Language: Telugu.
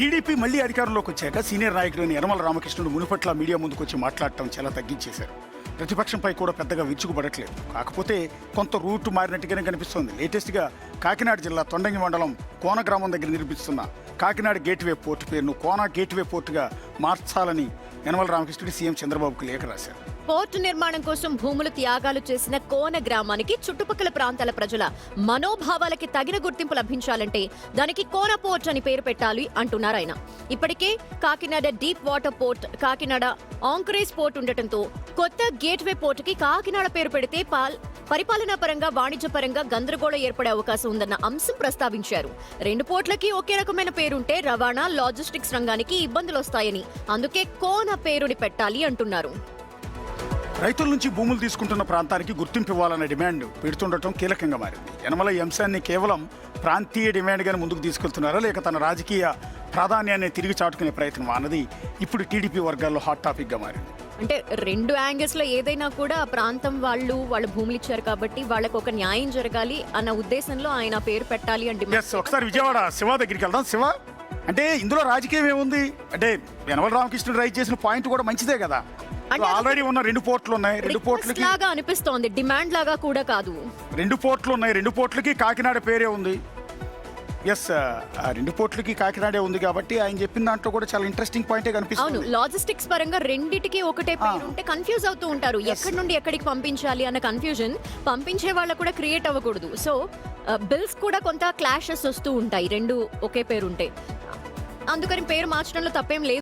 టీడీపీ మళ్లీ అధికారంలోకి వచ్చాక సీనియర్ నాయకుడైన యనమల రామకృష్ణుడు మునుపట్ల మీడియా ముందుకు వచ్చి మాట్లాడటం చాలా తగ్గించేశారు. ప్రతిపక్షంపై కూడా పెద్దగా విరుచుకుపడట్లేదు. కాకపోతే కొంత రూట్ మారినట్టుగానే కనిపిస్తోంది. లేటెస్ట్గా కాకినాడ జిల్లా తొండంగి మండలం కోన గ్రామం దగ్గర నిర్మిస్తున్న కాకినాడ గేట్వే పోర్టు పేరును కోన గేట్వే పోర్టుగా మార్చాలని యనమల రామకృష్ణుడు సీఎం చంద్రబాబుకు లేఖ రాశారు. పోర్టు నిర్మాణం కోసం భూములు త్యాగాలు చేసిన కోన గ్రామానికి చుట్టుపక్కల ప్రాంతాల ప్రజల మనోభావాలకి తగిన గుర్తింపు లభించాలంటే దానికి కోన పోర్ట్ అని పేరు పెట్టాలి అంటున్నారు ఆయన. ఇప్పటికే Kakinada deep water port, Kakinada anchorage port ఉండటంతో కొత్త గేట్వే పోర్టుకి కాకినాడ పేరు పెడితే పరిపాలనా పరంగా వాణిజ్యపరంగా గందరగోళం ఏర్పడే అవకాశం ఉందన్న అంశం ప్రస్తావించారు. రెండు పోర్ట్లకి ఒకే రకమైన పేరుంటే రవాణా, లాజిస్టిక్స్ రంగానికి ఇబ్బందులు వస్తాయని అందుకే కోన పేరుని పెట్టాలి అంటున్నారు. రైతుల నుంచి భూములు తీసుకుంటున్న ప్రాంతానికి గుర్తింపు ఇవ్వాలనే డిమాండ్ పెడుతుండటం కీలకంగా మారింది. యనమల ఈ అంశాన్ని కేవలం ప్రాంతీయ డిమాండ్గానే ముందుకు తీసుకెళ్తున్నారా, లేక తన రాజకీయ ప్రాధాన్యాన్ని తిరిగి చాటుకునే ప్రయత్నం అన్నది ఇప్పుడు టీడీపీ వర్గాల్లో హాట్ టాపిక్గా మారింది. అంటే రెండు యాంగిల్స్ లో ఏదైనా కూడా ప్రాంతం వాళ్ళ భూములు ఇచ్చారు కాబట్టి వాళ్ళకు ఒక న్యాయం జరగాలి అన్న ఉద్దేశంలో ఆయన పేరు పెట్టాలి అంటే ఒకసారి విజయవాడ శివ దగ్గరికి వెళ్దాం. శివ, అంటే ఇందులో రాజకీయం ఏముంది? అంటే యనమల రామకృష్ణుడు రైజ్ చేసిన పాయింట్ కూడా మంచిదే కదా. ఆల్రెడీ ఉన్న రెండు పోర్టులు ఉన్నాయి, రెండు పోర్టులకి లాగా అనిపిస్తోంది, డిమాండ్ లాగా కూడా కాదు. రెండు పోర్టులు ఉన్నాయి, రెండు పోర్టులకి కాకినాడ పేరే ఉంది. ఎస్, రెండు పోర్టులకి కాకినాడే ఉంది కాబట్టి ఆయన చెప్పిన దాంట్లో కూడా చాలా ఇంట్రెస్టింగ్ పాయింటే కనిపిస్తుంది. అవును, లాజిస్టిక్స్ పరంగా రెండిటికి ఒకటే పేరు ఉంటే కన్ఫ్యూజ్ అవుతూ ఉంటారు. ఎక్కడి నుండి ఎక్కడికి పంపించాలి అన్న కన్ఫ్యూజన్ పంపించే వాళ్ళకు కూడా క్రియేట్ అవ్వకూడదు. సో బిల్స్ కూడా కొంత క్లాషెస్ వస్తూ ఉంటాయి రెండు ఒకే పేరు ఉంటే. అందుకని పేరు మార్చడంలో తప్పేం లేదు.